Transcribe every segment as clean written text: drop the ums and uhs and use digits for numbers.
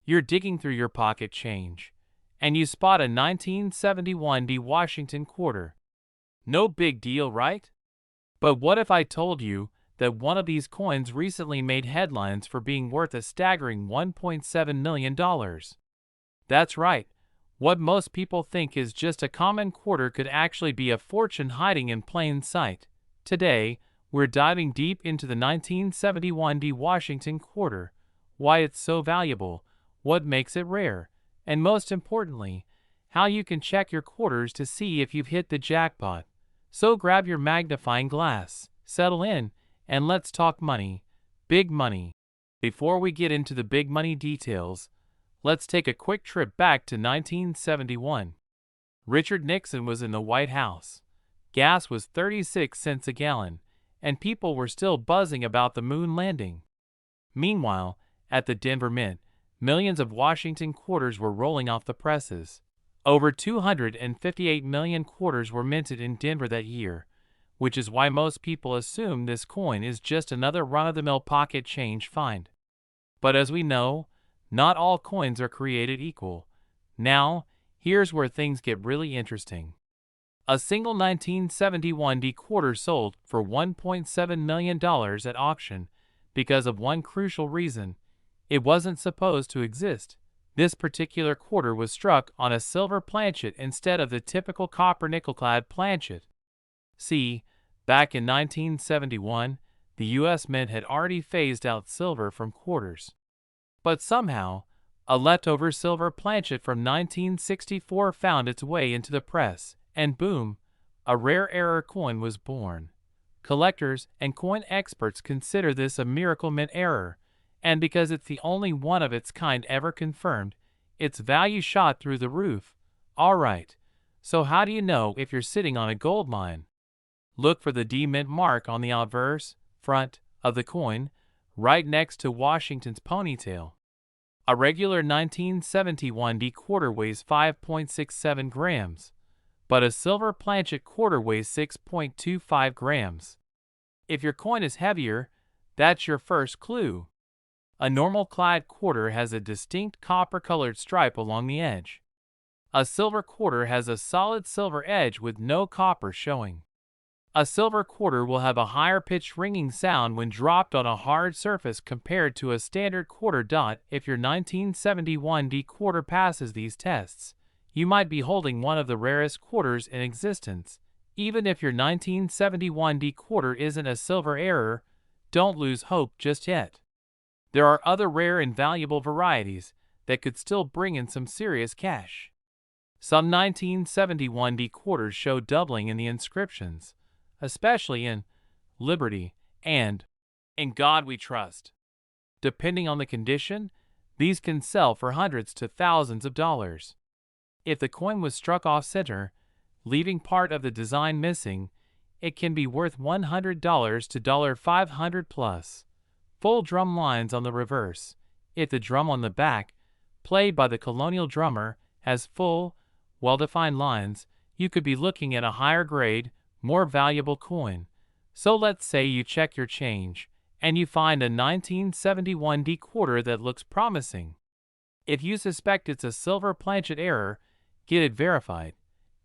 You're digging through your pocket change, and you spot a 1971 D Washington quarter. No big deal, right? But what if I told you that one of these coins recently made headlines for being worth a staggering $1.7 million? That's right. What most people think is just a common quarter could actually be a fortune hiding in plain sight. Today, we're diving deep into the 1971 D Washington quarter, why it's so valuable, what makes it rare, and most importantly, how you can check your quarters to see if you've hit the jackpot. So grab your magnifying glass, settle in, and let's talk money. Big money. Before we get into the big money details, let's take a quick trip back to 1971. Richard Nixon was in the White House. Gas was 36 cents a gallon, and people were still buzzing about the moon landing. Meanwhile, at the Denver Mint, millions of Washington quarters were rolling off the presses. Over 258 million quarters were minted in Denver that year, which is why most people assume this coin is just another run-of-the-mill pocket change find. But as we know, not all coins are created equal. Now, here's where things get really interesting. A single 1971 D quarter sold for $1.7 million at auction because of one crucial reason: it wasn't supposed to exist. This particular quarter was struck on a silver planchet instead of the typical copper nickel-clad planchet. See, back in 1971, the U.S. Mint had already phased out silver from quarters. But somehow, a leftover silver planchet from 1964 found its way into the press, and boom, a rare error coin was born. Collectors and coin experts consider this a miracle mint error, and because it's the only one of its kind ever confirmed, its value shot through the roof. Alright, so how do you know if you're sitting on a gold mine? Look for the D Mint mark on the obverse front of the coin, right next to Washington's ponytail. A regular 1971 D quarter weighs 5.67 grams, but a silver planchet quarter weighs 6.25 grams. If your coin is heavier, that's your first clue. A normal clad quarter has a distinct copper-colored stripe along the edge. A silver quarter has a solid silver edge with no copper showing. A silver quarter will have a higher pitched ringing sound when dropped on a hard surface compared to a standard quarter dot. If your 1971 D quarter passes these tests, you might be holding one of the rarest quarters in existence. Even if your 1971 D quarter isn't a silver error, don't lose hope just yet. There are other rare and valuable varieties that could still bring in some serious cash. Some 1971 D quarters show doubling in the inscriptions, especially in Liberty and In God We Trust. Depending on the condition, these can sell for hundreds to thousands of dollars. If the coin was struck off-center, leaving part of the design missing, it can be worth $100 to $500 plus. Full drum lines on the reverse. If the drum on the back, played by the colonial drummer, has full, well-defined lines, you could be looking at a higher grade, more valuable coin. So let's say you check your change, and you find a 1971 D quarter that looks promising. If you suspect it's a silver planchet error, get it verified.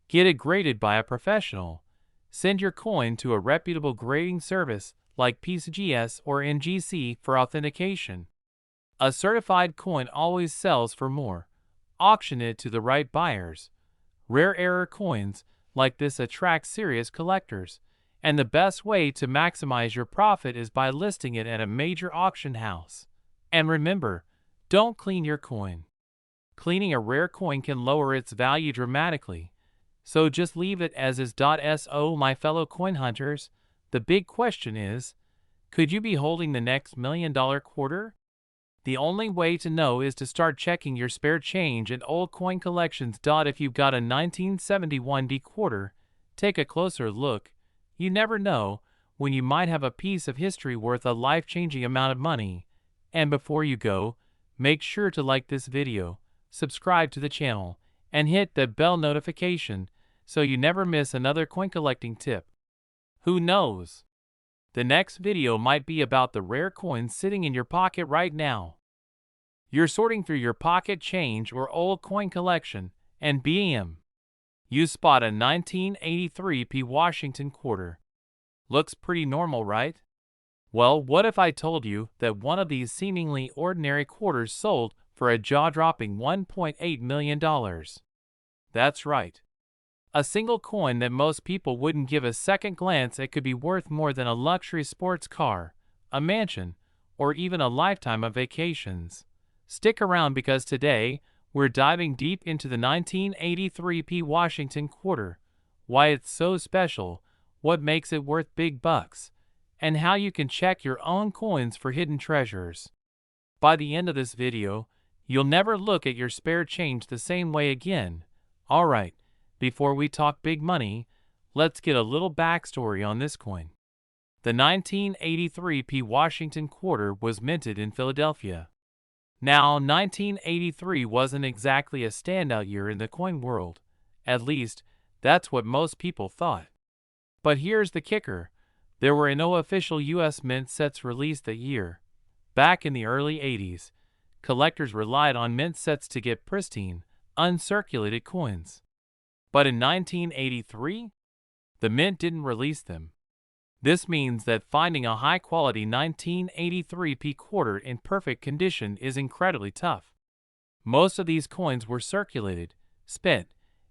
Get it graded by a professional. Send your coin to a reputable grading service like PCGS or NGC for authentication. A certified coin always sells for more. Auction it to the right buyers. Rare error coins like this attract serious collectors, and the best way to maximize your profit is by listing it at a major auction house. And remember, don't clean your coin. Cleaning a rare coin can lower its value dramatically, so just leave it as is. So my fellow coin hunters, the big question is, could you be holding the next $1 million quarter? The only way to know is to start checking your spare change and old coin collections. If you've got a 1971 D quarter, take a closer look. You never know when you might have a piece of history worth a life-changing amount of money. And before you go, make sure to like this video, subscribe to the channel, and hit the bell notification so you never miss another coin collecting tip. Who knows? The next video might be about the rare coins sitting in your pocket right now. You're sorting through your pocket change or old coin collection, and bam! You spot a 1983p Washington quarter. Looks pretty normal, right? Well, what if I told you that one of these seemingly ordinary quarters sold for a jaw-dropping $1.8 million? That's right. A single coin that most people wouldn't give a second glance at could be worth more than a luxury sports car, a mansion, or even a lifetime of vacations. Stick around because today, we're diving deep into the 1983p Washington quarter, why it's so special, what makes it worth big bucks, and how you can check your own coins for hidden treasures. By the end of this video, you'll never look at your spare change the same way again. Alright, before we talk big money, let's get a little backstory on this coin. The 1983p Washington quarter was minted in Philadelphia. Now, 1983 wasn't exactly a standout year in the coin world. At least, that's what most people thought. But here's the kicker. There were no official U.S. mint sets released that year. Back in the early 80s, collectors relied on mint sets to get pristine, uncirculated coins. But in 1983, the mint didn't release them. This means that finding a high-quality 1983p quarter in perfect condition is incredibly tough. Most of these coins were circulated, spent,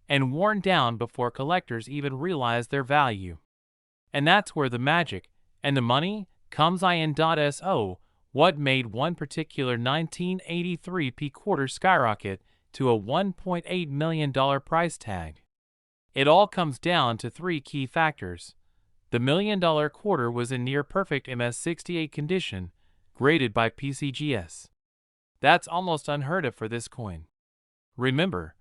and worn down before collectors even realized their value. And that's where the magic and the money comes in. So, what made one particular 1983p quarter skyrocket to a $1.8 million price tag? It all comes down to three key factors. The $1 million quarter was in near-perfect MS68 condition, graded by PCGS. That's almost unheard of for this coin. Remember,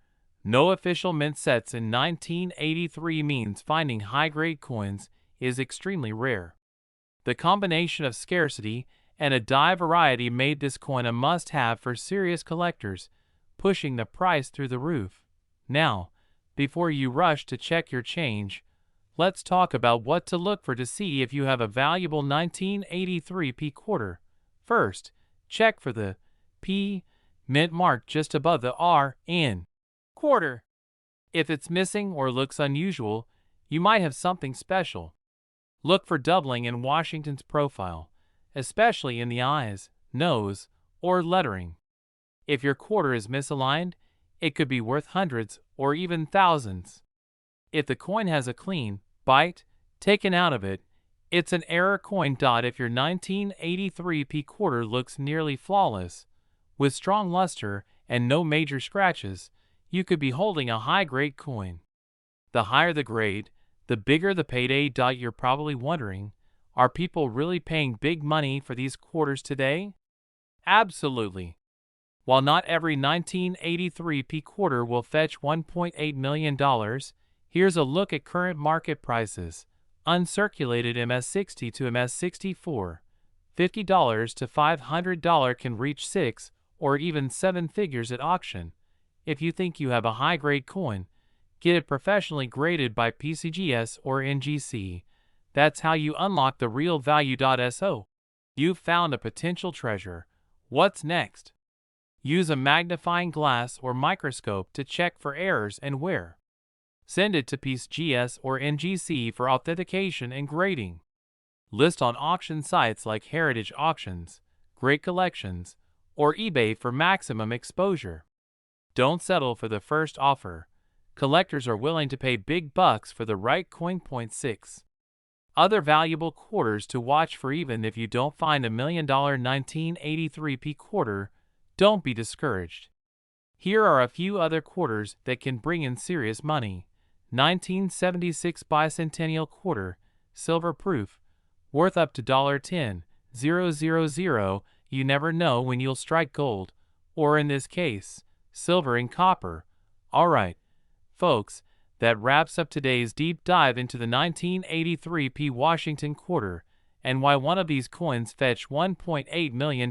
no official mint sets in 1983 means finding high-grade coins is extremely rare. The combination of scarcity and a die variety made this coin a must-have for serious collectors, pushing the price through the roof. Now, before you rush to check your change, let's talk about what to look for to see if you have a valuable 1983p quarter. First, check for the P mint mark just above the R in quarter. If it's missing or looks unusual, you might have something special. Look for doubling in Washington's profile, especially in the eyes, nose, or lettering. If your quarter is misaligned, it could be worth hundreds or even thousands. If the coin has a clean bite taken out of it, it's an error coin. If your 1983p quarter looks nearly flawless, with strong luster and no major scratches, you could be holding a high-grade coin. The higher the grade, the bigger the payday. You're probably wondering, are people really paying big money for these quarters today? Absolutely. While not every 1983p quarter will fetch $1.8 million, here's a look at current market prices. Uncirculated MS60 to MS64, $50 to $500 can reach 6 or even 7 figures at auction. If you think you have a high-grade coin, get it professionally graded by PCGS or NGC. That's how you unlock the real value. So, you've found a potential treasure. What's next? Use a magnifying glass or microscope to check for errors and wear. Send it to PCGS or NGC for authentication and grading. List on auction sites like Heritage Auctions, Great Collections, or eBay for maximum exposure. Don't settle for the first offer. Collectors are willing to pay big bucks for the right coin. Point 6. Other valuable quarters to watch for. Even if you don't find a $1 million 1983p quarter, don't be discouraged. Here are a few other quarters that can bring in serious money. 1976 bicentennial quarter, silver proof, worth up to $10,000. You never know when you'll strike gold, or in this case, silver and copper. Alright, folks, that wraps up today's deep dive into the 1983p Washington quarter and why one of these coins fetched $1.8 million.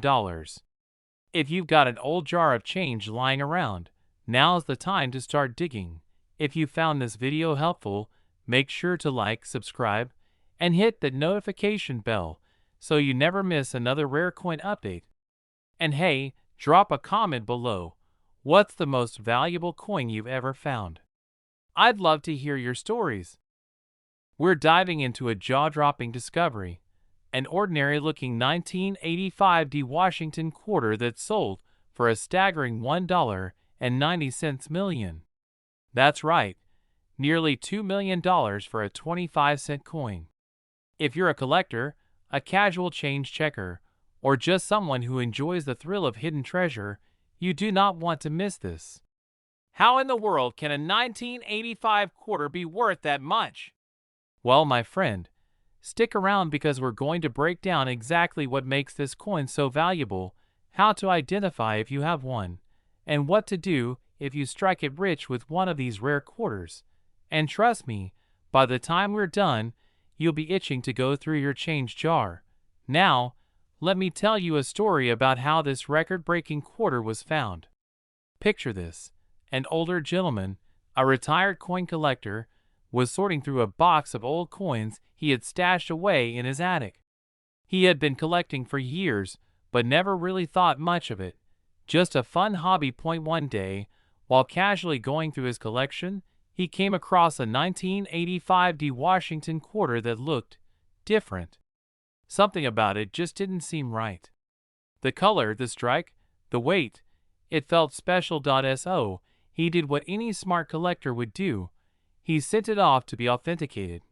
If you've got an old jar of change lying around, now's the time to start digging. If you found this video helpful, make sure to like, subscribe, and hit the notification bell so you never miss another rare coin update. And hey, Drop a comment below. What's the most valuable coin you've ever found? I'd love to hear your stories. We're diving into a jaw-dropping discovery, an ordinary-looking 1985 D Washington quarter that sold for a staggering $1.90 million. That's right, nearly $2 million for a 25-cent coin. If you're a collector, a casual change checker, or just someone who enjoys the thrill of hidden treasure, you do not want to miss this. How in the world can a 1985 quarter be worth that much? Well, my friend, stick around because we're going to break down exactly what makes this coin so valuable, how to identify if you have one, and what to do if you strike it rich with one of these rare quarters. And trust me, by the time we're done, you'll be itching to go through your change jar. Now, let me tell you a story about how this record-breaking quarter was found. Picture this. An older gentleman, a retired coin collector, was sorting through a box of old coins he had stashed away in his attic. He had been collecting for years, but never really thought much of it. Just a fun hobby. One day, while casually going through his collection, he came across a 1985 D Washington quarter that looked different. Something about it just didn't seem right. The color, the strike, the weight, it felt special. So, he did what any smart collector would do. He sent it off to be authenticated.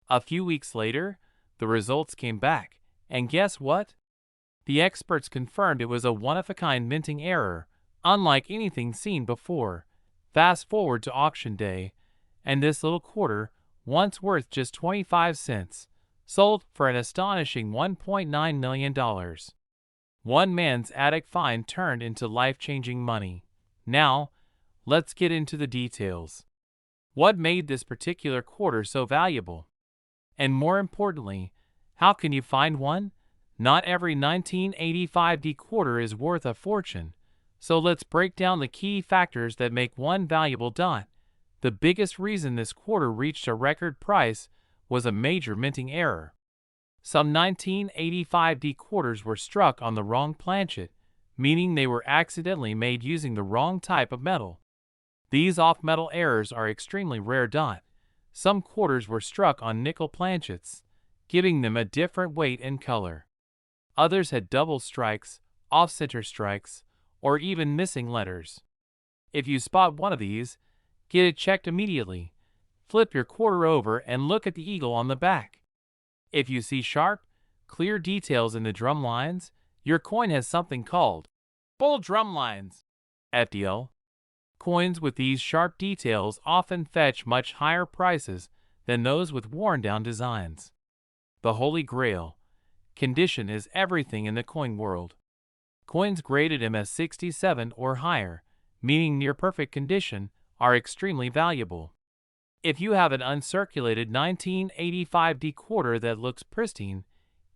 A few weeks later, the results came back, and guess what? The experts confirmed it was a one-of-a-kind minting error, unlike anything seen before. Fast forward to auction day, and this little quarter, once worth just 25 cents, sold for an astonishing $1.9 million. One man's attic find turned into life-changing money. Now, let's get into the details. What made this particular quarter so valuable? And more importantly, how can you find one? Not every 1985 D quarter is worth a fortune, so let's break down the key factors that make one valuable. The biggest reason this quarter reached a record price was a major minting error. Some 1985 D quarters were struck on the wrong planchet, meaning they were accidentally made using the wrong type of metal. These off-metal errors are extremely rare. Some quarters were struck on nickel planchets, giving them a different weight and color. Others had double strikes, off-center strikes, or even missing letters. If you spot one of these, get it checked immediately. Flip your quarter over and look at the eagle on the back. If you see sharp, clear details in the drum lines, your coin has something called bull drum lines. FDL. Coins with these sharp details often fetch much higher prices than those with worn-down designs. The Holy Grail. Condition is everything in the coin world. Coins graded MS67 or higher, meaning near perfect condition, are extremely valuable. If you have an uncirculated 1985 D quarter that looks pristine,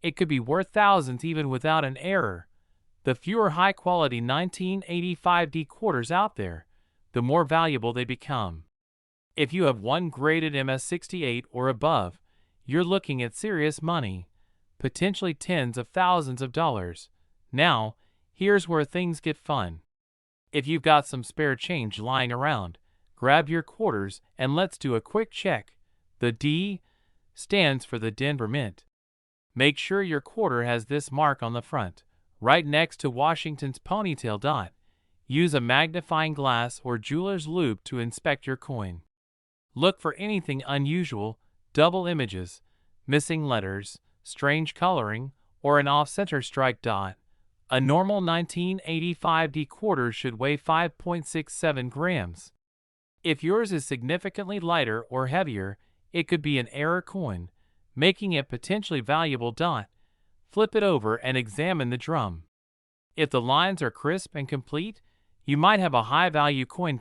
it could be worth thousands even without an error. The fewer high-quality 1985 D quarters out there, the more valuable they become. If you have one graded MS68 or above, you're looking at serious money, potentially tens of thousands of dollars. Now, here's where things get fun. If you've got some spare change lying around, grab your quarters and let's do a quick check. The D stands for the Denver Mint. Make sure your quarter has this mark on the front, right next to Washington's ponytail. Use a magnifying glass or jeweler's loupe to inspect your coin. Look for anything unusual, double images, missing letters, strange coloring, or an off-center strike. A normal 1985 D quarter should weigh 5.67 grams. If yours is significantly lighter or heavier, it could be an error coin, making it potentially valuable. Flip it over and examine the drum. If the lines are crisp and complete, you might have a high-value coin.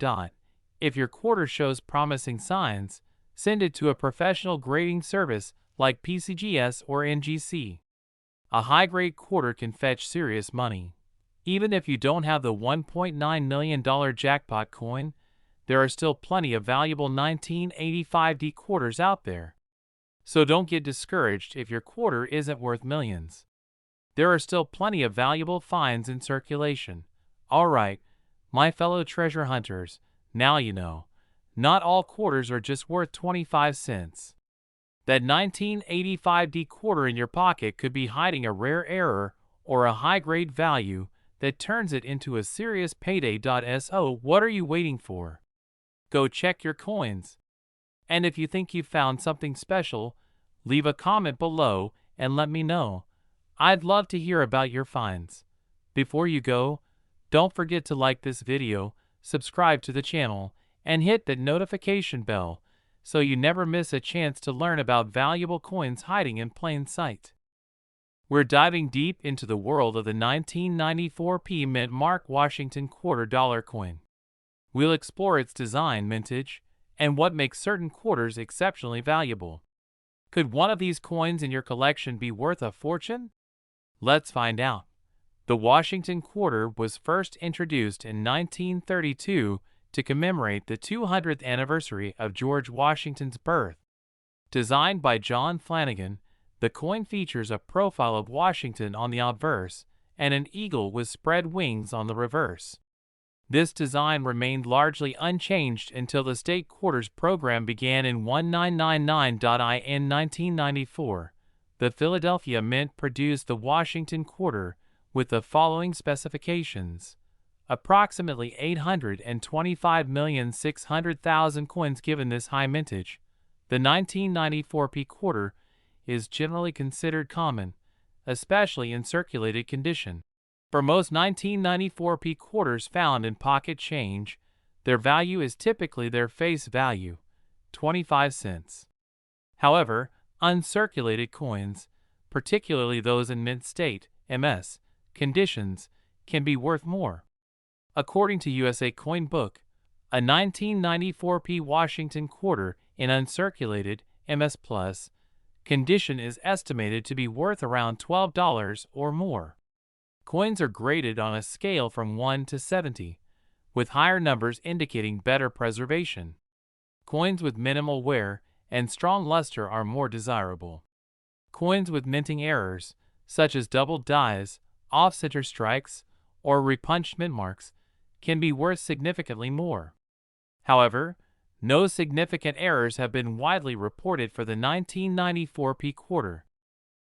If your quarter shows promising signs, send it to a professional grading service like PCGS or NGC. A high-grade quarter can fetch serious money. Even if you don't have the $1.9 million jackpot coin, there are still plenty of valuable 1985 D quarters out there. So don't get discouraged if your quarter isn't worth millions. There are still plenty of valuable finds in circulation. Alright, my fellow treasure hunters, now you know. Not all quarters are just worth 25 cents. That 1985 D quarter in your pocket could be hiding a rare error or a high-grade value that turns it into a serious payday. So what are you waiting for? Go check your coins. And if you think you've found something special, leave a comment below and let me know. I'd love to hear about your finds. Before you go, don't forget to like this video, subscribe to the channel, and hit that notification bell so you never miss a chance to learn about valuable coins hiding in plain sight. We're diving deep into the world of the 1994 Mint Mark Washington $quarter coin. We'll explore its design, mintage, and what makes certain quarters exceptionally valuable. Could one of these coins in your collection be worth a fortune? Let's find out. The Washington quarter was first introduced in 1932 to commemorate the 200th anniversary of George Washington's birth. Designed by John Flanagan, the coin features a profile of Washington on the obverse and an eagle with spread wings on the reverse. This design remained largely unchanged until the state quarters program began in 1999. In 1994, the Philadelphia Mint produced the Washington quarter with the following specifications. Approximately 825,600,000 coins. Given this high mintage, the 1994 quarter is generally considered common, especially in circulated condition. For most 1994 quarters found in pocket change, their value is typically their face value, 25 cents. However, uncirculated coins, particularly those in mint state (MS) conditions, can be worth more. According to USA Coin Book, a 1994 Washington quarter in uncirculated MS Plus condition is estimated to be worth around $12 or more. Coins are graded on a scale from 1 to 70, with higher numbers indicating better preservation. Coins with minimal wear and strong luster are more desirable. Coins with minting errors, such as double dies, off-center strikes, or repunched mint marks, can be worth significantly more. However, no significant errors have been widely reported for the 1994 quarter.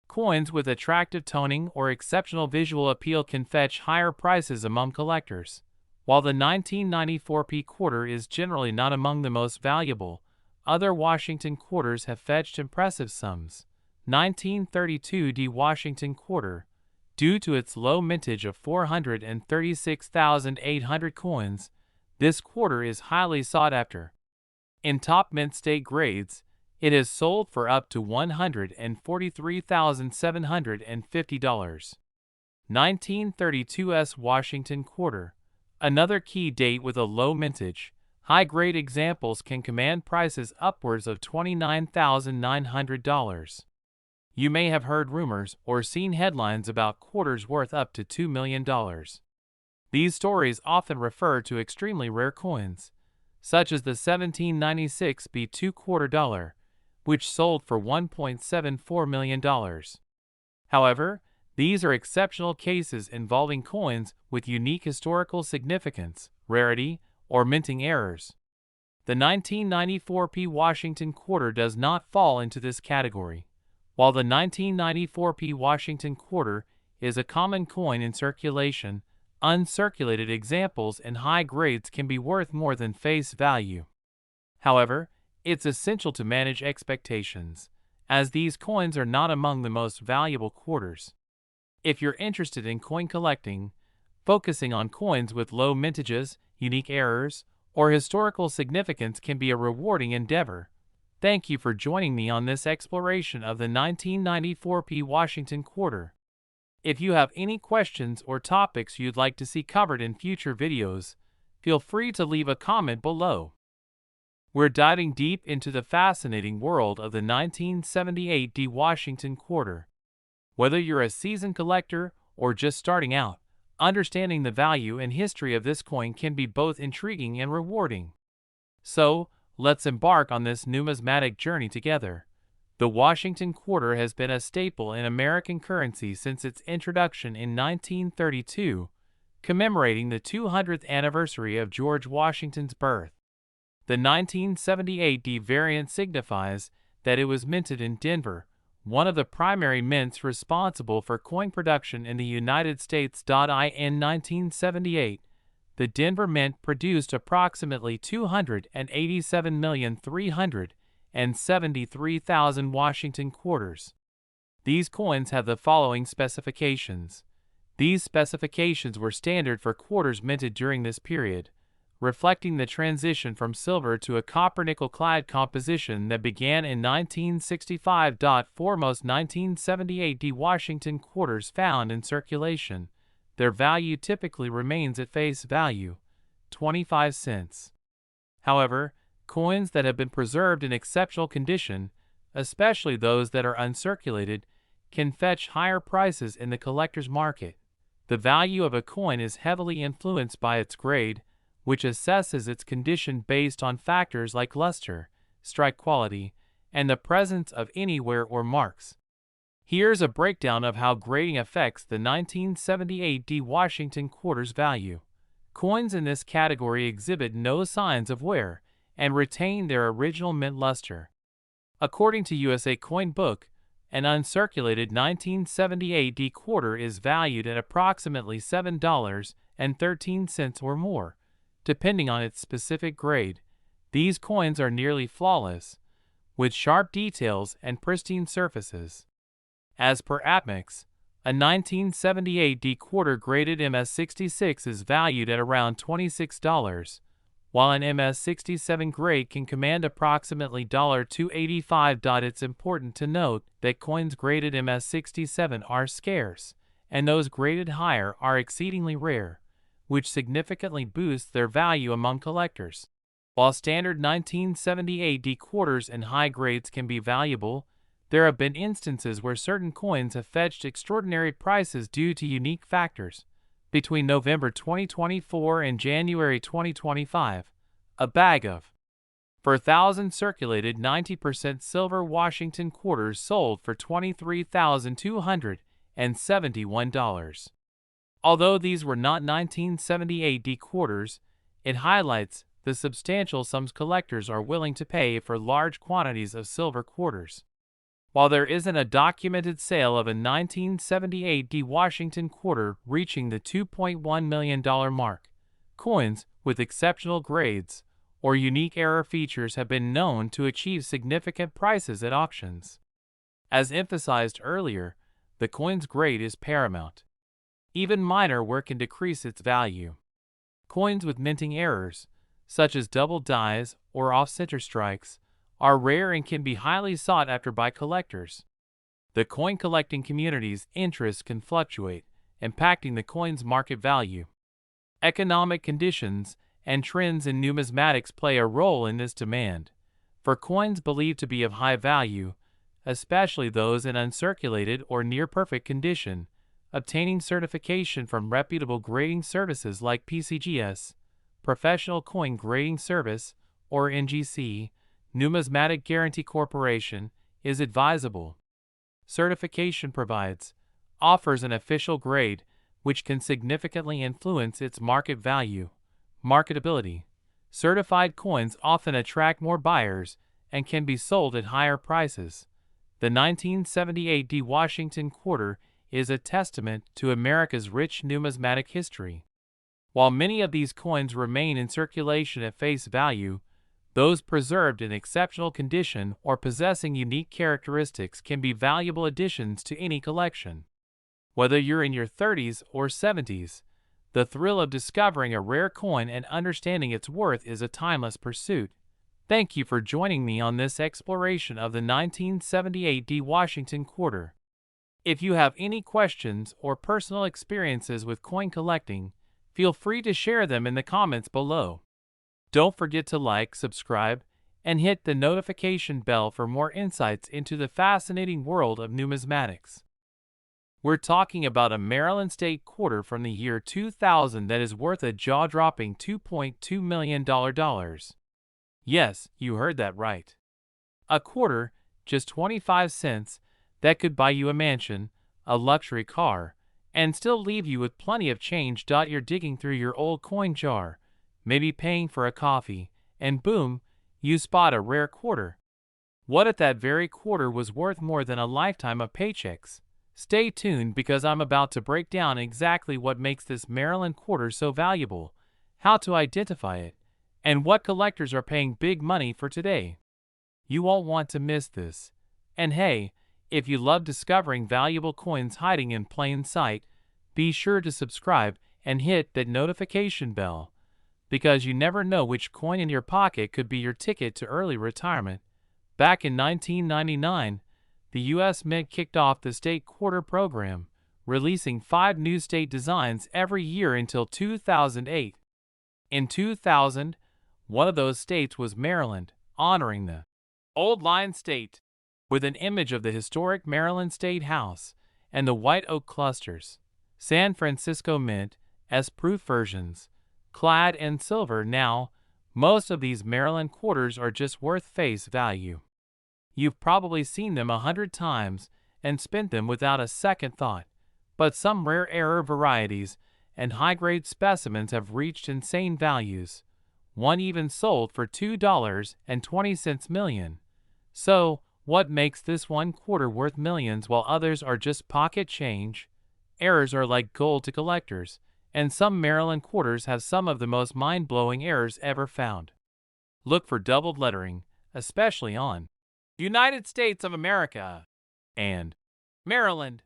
Coins with attractive toning or exceptional visual appeal can fetch higher prices among collectors. While the 1994 quarter is generally not among the most valuable, other Washington quarters have fetched impressive sums. 1932 D Washington quarter. Due to its low mintage of 436,800 coins, this quarter is highly sought after. In top mint state grades, it has sold for up to $143,750. 1932 S Washington quarter. Another key date with a low mintage. High-grade examples can command prices upwards of $29,900. You may have heard rumors or seen headlines about quarters worth up to $2 million. These stories often refer to extremely rare coins, such as the 1796 B2 $quarter, which sold for $1.74 million. However, these are exceptional cases involving coins with unique historical significance, rarity, or minting errors. The 1994 Washington quarter does not fall into this category. While the 1994 Washington quarter is a common coin in circulation, uncirculated examples in high grades can be worth more than face value. However, it's essential to manage expectations, as these coins are not among the most valuable quarters. If you're interested in coin collecting, focusing on coins with low mintages, unique errors, or historical significance can be a rewarding endeavor. Thank you for joining me on this exploration of the 1994 Washington quarter. If you have any questions or topics you'd like to see covered in future videos, feel free to leave a comment below. We're diving deep into the fascinating world of the 1978 D Washington quarter. Whether you're a seasoned collector or just starting out, understanding the value and history of this coin can be both intriguing and rewarding. So, let's embark on this numismatic journey together. The Washington quarter has been a staple in American currency since its introduction in 1932, commemorating the 200th anniversary of George Washington's birth. The 1978 D variant signifies that it was minted in Denver, one of the primary mints responsible for coin production in the United States. In 1978, the Denver Mint produced approximately 287,373,000 Washington quarters. These coins have the following specifications. These specifications were standard for quarters minted during this period, reflecting the transition from silver to a copper-nickel-clad composition that began in 1965. For most 1978 D Washington quarters found in circulation, their value typically remains at face value, 25 cents. However, coins that have been preserved in exceptional condition, especially those that are uncirculated, can fetch higher prices in the collector's market. The value of a coin is heavily influenced by its grade, which assesses its condition based on factors like luster, strike quality, and the presence of any wear or marks. Here's a breakdown of how grading affects the 1978 D Washington quarters value. Coins in this category exhibit no signs of wear and retain their original mint luster. According to USA Coin Book, an uncirculated 1978 D quarter is valued at approximately $7.13 or more, depending on its specific grade. These coins are nearly flawless, with sharp details and pristine surfaces. As per APMEX, a 1978 D quarter graded MS66 is valued at around $26, while an MS67 grade can command approximately $285. It's important to note that coins graded MS67 are scarce, and those graded higher are exceedingly rare, which significantly boosts their value among collectors. While standard 1978 D quarters and high grades can be valuable, there have been instances where certain coins have fetched extraordinary prices due to unique factors. Between November 2024 and January 2025, a bag of 4,000 circulated 90% silver Washington quarters sold for $23,271. Although these were not 1978 D quarters, it highlights the substantial sums collectors are willing to pay for large quantities of silver quarters. While there isn't a documented sale of a 1978 D Washington quarter reaching the $2.1 million mark, coins with exceptional grades or unique error features have been known to achieve significant prices at auctions. As emphasized earlier, the coin's grade is paramount. Even minor wear can decrease its value. Coins with minting errors, such as double dies or off-center strikes, are rare and can be highly sought after by collectors. The coin collecting community's interests can fluctuate, impacting the coin's market value. Economic conditions and trends in numismatics play a role in this demand. For coins believed to be of high value, especially those in uncirculated or near-perfect condition, obtaining certification from reputable grading services like PCGS, Professional Coin Grading Service, or NGC, Numismatic Guarantee Corporation, is advisable. Certification offers an official grade, which can significantly influence its market value. Marketability. Certified coins often attract more buyers and can be sold at higher prices. The 1978 D Washington quarter is a testament to America's rich numismatic history. While many of these coins remain in circulation at face value, those preserved in exceptional condition or possessing unique characteristics can be valuable additions to any collection. Whether you're in your 30s or 70s, the thrill of discovering a rare coin and understanding its worth is a timeless pursuit. Thank you for joining me on this exploration of the 1978 D Washington quarter. If you have any questions or personal experiences with coin collecting, feel free to share them in the comments below. Don't forget to like, subscribe, and hit the notification bell for more insights into the fascinating world of numismatics. We're talking about a Maryland State quarter from the year 2000 that is worth a jaw-dropping $2.2 million. Yes, you heard that right. A quarter, just 25 cents, that could buy you a mansion, a luxury car, and still leave you with plenty of change. You're digging through your old coin jar, maybe paying for a coffee, and boom, you spot a rare quarter. What if that very quarter was worth more than a lifetime of paychecks? Stay tuned because I'm about to break down exactly what makes this Maryland quarter so valuable, how to identify it, and what collectors are paying big money for today. You won't want to miss this. And hey, if you love discovering valuable coins hiding in plain sight, be sure to subscribe and hit that notification bell, because you never know which coin in your pocket could be your ticket to early retirement. Back in 1999, the U.S. Mint kicked off the state quarter program, releasing 5 new state designs every year until 2008. In 2000, one of those states was Maryland, honoring the Old Line State with an image of the historic Maryland State House and the white oak clusters. San Francisco Mint, S-proof versions, clad in silver. Now, most of these Maryland quarters are just worth face value. You've probably seen them 100 times and spent them without a second thought, but some rare error varieties and high-grade specimens have reached insane values. One even sold for $2.20 million. So, what makes this one quarter worth millions while others are just pocket change? Errors are like gold to collectors, and some Maryland quarters have some of the most mind-blowing errors ever found. Look for doubled lettering, especially on United States of America and Maryland.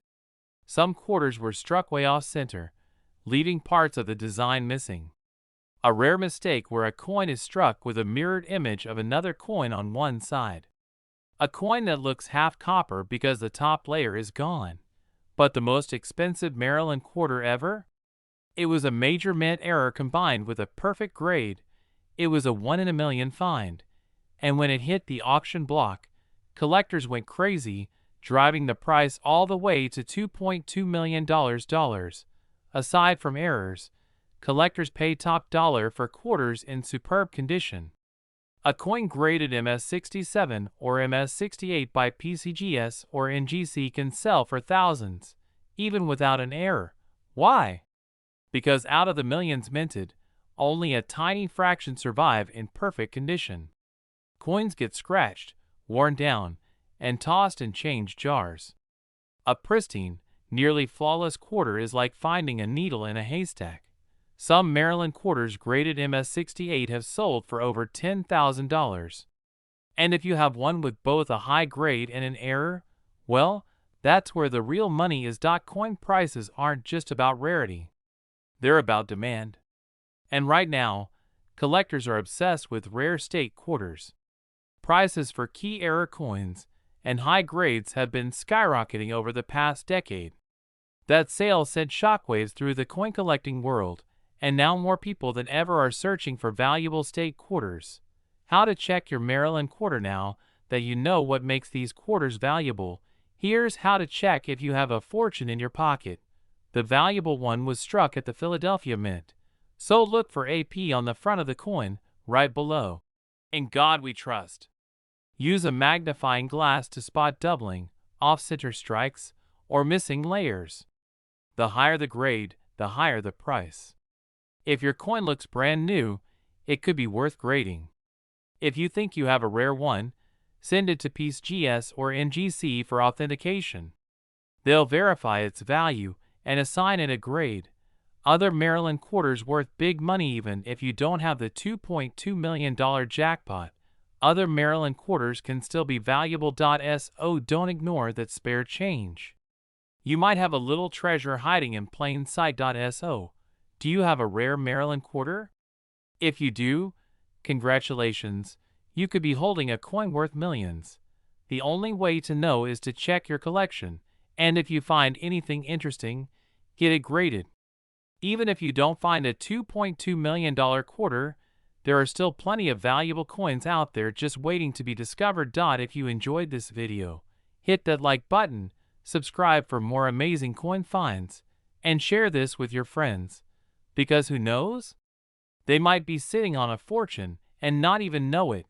Some quarters were struck way off center, leaving parts of the design missing. A rare mistake where a coin is struck with a mirrored image of another coin on one side. A coin that looks half copper because the top layer is gone. But the most expensive Maryland quarter ever? It was a major mint error combined with a perfect grade. It was a 1 in a million find. And when it hit the auction block, collectors went crazy, driving the price all the way to $2.2 million. Aside from errors, collectors pay top dollar for quarters in superb condition. A coin graded MS-67 or MS-68 by PCGS or NGC can sell for thousands, even without an error. Why? Because out of the millions minted, only a tiny fraction survive in perfect condition. Coins get scratched, worn down, and tossed in change jars. A pristine, nearly flawless quarter is like finding a needle in a haystack. Some Maryland quarters graded MS-68 have sold for over $10,000. And if you have one with both a high grade and an error, well, that's where the real money is. Coin prices aren't just about rarity. They're about demand. And right now, collectors are obsessed with rare state quarters. Prices for key error coins and high grades have been skyrocketing over the past decade. That sale sent shockwaves through the coin collecting world, and now more people than ever are searching for valuable state quarters. How to check your Maryland quarter now that you know what makes these quarters valuable. Here's how to check if you have a fortune in your pocket. The valuable one was struck at the Philadelphia Mint, so look for AP on the front of the coin, right below. In God we trust. Use a magnifying glass to spot doubling, off-center strikes, or missing layers. The higher the grade, the higher the price. If your coin looks brand new, it could be worth grading. If you think you have a rare one, send it to PCGS or NGC for authentication. They'll verify its value and assign it a grade. Other Maryland quarters worth big money even if you don't have the $2.2 million jackpot. Other Maryland quarters can still be valuable. So don't ignore that spare change. You might have a little treasure hiding in plain sight. So do you have a rare Maryland quarter? If you do, congratulations, you could be holding a coin worth millions. The only way to know is to check your collection, and if you find anything interesting, get it graded. Even if you don't find a $2.2 million quarter, there are still plenty of valuable coins out there just waiting to be discovered. If you enjoyed this video, hit that like button, subscribe for more amazing coin finds, and share this with your friends. Because who knows? They might be sitting on a fortune and not even know it.